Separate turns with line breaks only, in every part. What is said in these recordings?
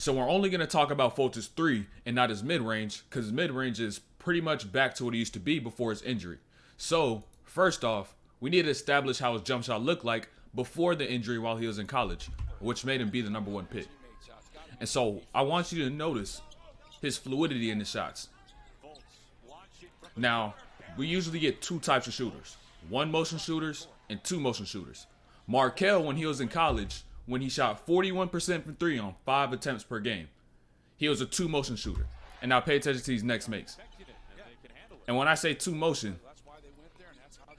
So we're only going to talk about Fultz's three and not his mid-range, because his mid-range is pretty much back to what it used to be before his injury. So first off, we need to establish how his jump shot looked like before the injury while he was in college, which made him be the #1 pick. And so I want you to notice his fluidity in the shots. Now, we usually get two types of shooters: one motion shooters and two motion shooters. Markelle, when he was in college, when he shot 41% from three on 5 attempts per game, he was a two motion shooter. And now pay attention to these next makes. And when I say two motion,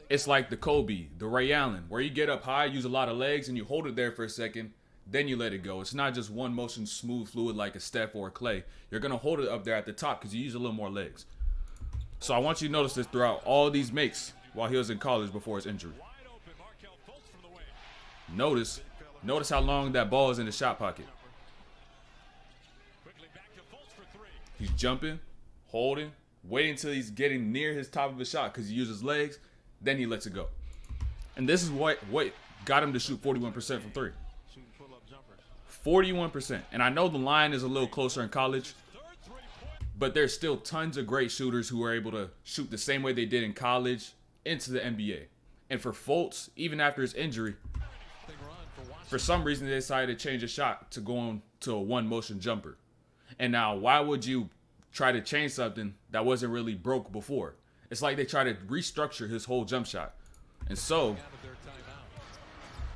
it's like the Kobe, the Ray Allen, where you get up high, use a lot of legs, and you hold it there for a second, then you let it go. It's not just one motion, smooth, fluid like a Steph or a Clay. You're going to hold it up there at the top because you use a little more legs. So I want you to notice this throughout all these makes while he was in college before his injury. Notice how long that ball is in the shot pocket. He's jumping, holding, waiting until he's getting near his top of his shot because he uses legs, then he lets it go. And this is what got him to shoot 41% from three. 41%. And I know the line is a little closer in college, but there's still tons of great shooters who are able to shoot the same way they did in college into the NBA. And for Fultz, even after his injury, for some reason they decided to change his shot to go on to a one motion jumper. And now, why would you try to change something that wasn't really broke before? It's like they try to restructure his whole jump shot. And so,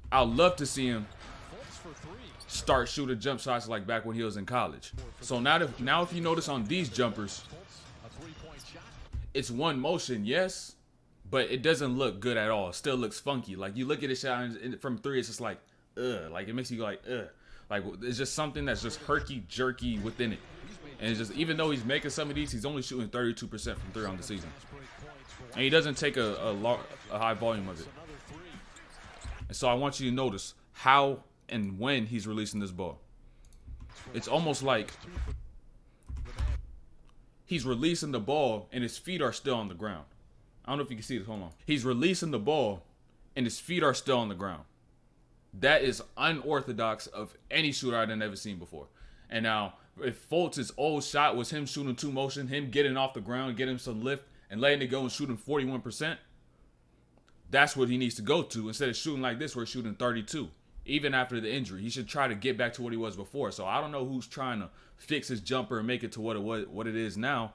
I'd love to see him start shooting jump shots like back when he was in college. So now if you notice on these jumpers, it's one motion, yes, but it doesn't look good at all. It still looks funky. Like you look at his shot and from three, it's just like, ugh. Like it makes you go like, ugh. Like it's just something that's just herky jerky within it. And it's just, even though he's making some of these, he's only shooting 32% from three on the season. And he doesn't take a high volume of it. And so I want you to notice how and when he's releasing this ball. It's almost like he's releasing the ball and his feet are still on the ground. I don't know if you can see this. Hold on. He's releasing the ball and his feet are still on the ground. That is unorthodox of any shooter I've ever seen before. And now, if Fultz's old shot was him shooting two motion, him getting off the ground, getting some lift, and letting it go and shooting 41%, that's what he needs to go to instead of shooting like this where he's shooting 32. Even after the injury, he should try to get back to what he was before. So I don't know who's trying to fix his jumper and make it to what it is now.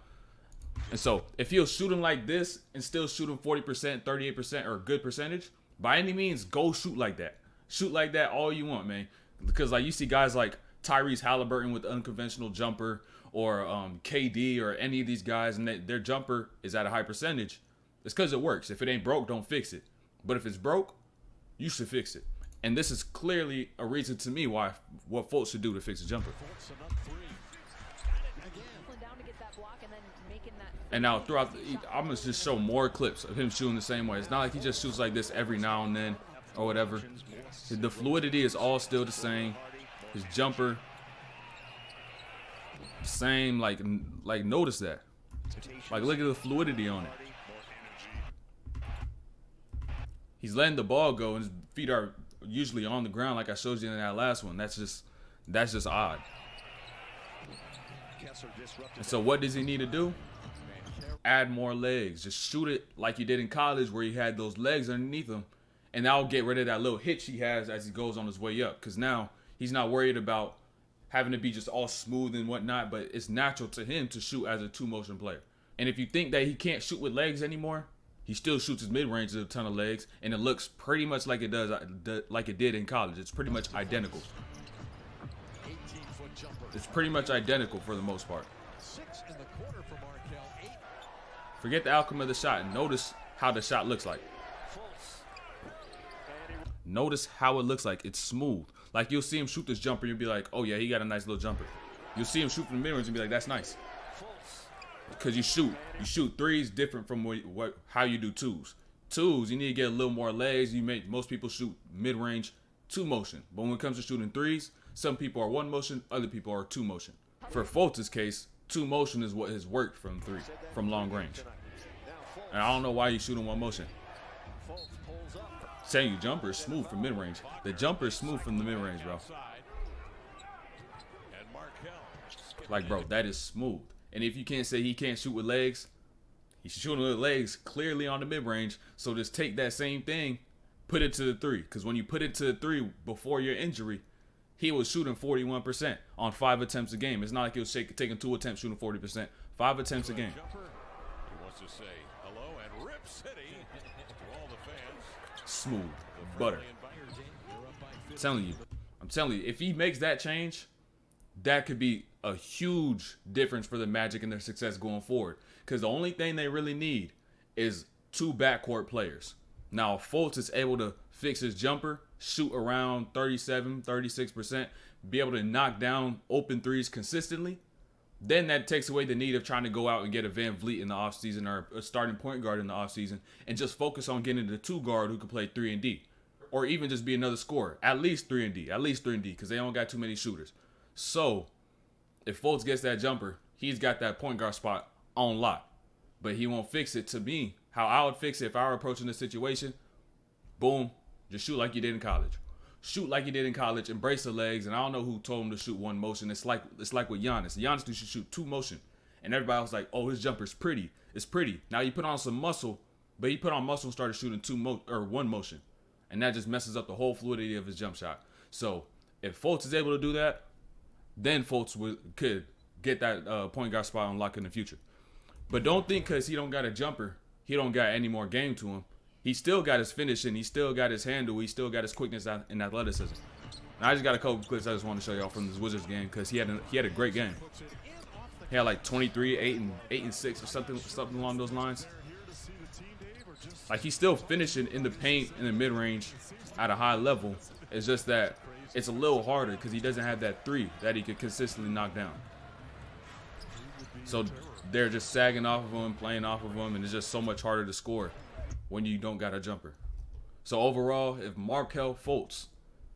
And so if he was shooting like this and still shooting 40%, 38%, or a good percentage, by any means, go shoot like that. Shoot like that all you want, man. Because like you see guys like Tyrese Halliburton with the unconventional jumper, or KD, or any of these guys, and their jumper is at a high percentage. It's because it works. If it ain't broke, don't fix it. But if it's broke, you should fix it. And this is clearly a reason to me what Fultz should do to fix a jumper. And now throughout, I'm going to just show more clips of him shooting the same way. It's not like he just shoots like this every now and then or whatever. The fluidity is all still the same. His jumper, same, like notice that. Like look at the fluidity on it. He's letting the ball go and his feet are usually on the ground like I showed you in that last one. That's just odd. And so what does he need to do? Add more legs. Just shoot it like you did in college where he had those legs underneath him, and that'll get rid of that little hitch he has as he goes on his way up, because now he's not worried about having to be just all smooth and whatnot, but it's natural to him to shoot as a two-motion player. And if you think that he can't shoot with legs anymore, he still shoots his mid-range with a ton of legs, and it looks pretty much like it did in college. It's pretty much identical. It's pretty much identical for the most part. Forget the outcome of the shot and notice how the shot looks like. Notice how it looks like. It's smooth. Like you'll see him shoot this jumper, you'll be like, oh yeah, he got a nice little jumper. You'll see him shoot from the mid-range and be like, that's nice. Because you shoot threes different from how you do twos. Twos, you need to get a little more legs. Most people shoot mid-range two motion. But when it comes to shooting threes, some people are one motion, other people are two motion. For Fultz's case, two motion is what has worked from long range. And I don't know why he's shooting one motion. Saying you jumper is smooth from mid range. The jumper is smooth from the mid range, bro. Like, bro, that is smooth. And if you can't say he can't shoot with legs, he's shooting with legs clearly on the mid-range. So just take that same thing, put it to the three. Because when you put it to the three before your injury, he was shooting 41% on 5 attempts a game. It's not like he was taking 2 attempts, shooting 40%. 5 attempts a game.
He wants to say hello and Rip City to all the fans.
Smooth. Butter. I'm telling you, if he makes that change, that could be a huge difference for the Magic and their success going forward. Because the only thing they really need is 2 backcourt players. Now, if Fultz is able to fix his jumper, shoot around 37, 36%, be able to knock down open threes consistently, then that takes away the need of trying to go out and get a Van Vliet in the offseason or a starting point guard in the offseason and just focus on getting the 2 guard who can play 3 and D. Or even just be another scorer. At least 3 and D. At least 3 and D because they don't got too many shooters. So, if Fultz gets that jumper, he's got that point guard spot on lock. But he won't fix it. To me, how I would fix it if I were approaching the situation, boom, just shoot like you did in college. Shoot like you did in college, embrace the legs, and I don't know who told him to shoot 1 motion. It's like with Giannis. Giannis should shoot 2 motion. And everybody was like, oh, his jumper's pretty. It's pretty. Now you put on some muscle, but he put on muscle and started shooting 1 motion. And that just messes up the whole fluidity of his jump shot. So if Fultz is able to do that, then Fultz could get that point guard spot on lock in the future. But don't think because he don't got a jumper, he don't got any more game to him. He still got his finishing. He still got his handle. He still got his quickness and athleticism. And I just got a couple clips I just want to show y'all from this Wizards game because he had a great game. He had like 23, 8 and 6 or something along those lines. Like he's still finishing in the paint in the mid-range at a high level. It's just that it's a little harder because he doesn't have that 3 that he could consistently knock down. So they're just sagging off of him, playing off of him, and it's just so much harder to score when you don't got a jumper. So overall, if Markelle Fultz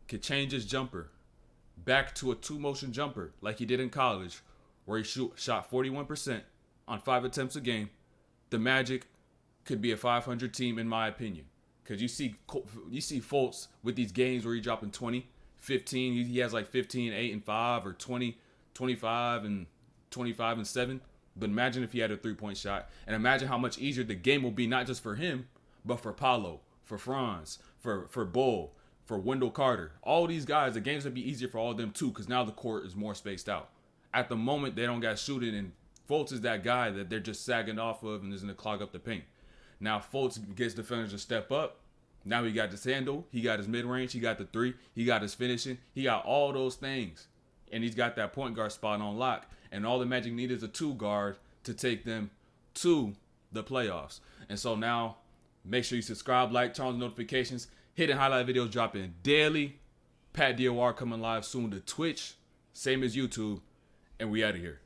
could change his jumper back to a 2-motion jumper like he did in college, where he shot 41% on 5 attempts a game, the Magic could be a 500 team in my opinion. Because you see Fultz with these games where he's dropping 20, 15. He has like 15, 8 and 5 or 20, 25 and 25 and 7. But imagine if he had a 3-point shot. And imagine how much easier the game will be, not just for him, but for Paolo, for Franz, for Bull, for Wendell Carter. All these guys, the games would be easier for all of them too because now the court is more spaced out. At the moment, they don't got shooting, and Fultz is that guy that they're just sagging off of and is going to clog up the paint. Now, Fultz gets defenders to step up. Now he got his handle. He got his mid-range. He got the 3. He got his finishing. He got all those things. And he's got that point guard spot on lock. And all the Magic need is a 2 guard to take them to the playoffs. And so now, make sure you subscribe, like, turn on notifications. Hidden highlight videos dropping daily. Pat DOR coming live soon to Twitch. Same as YouTube. And we out of here.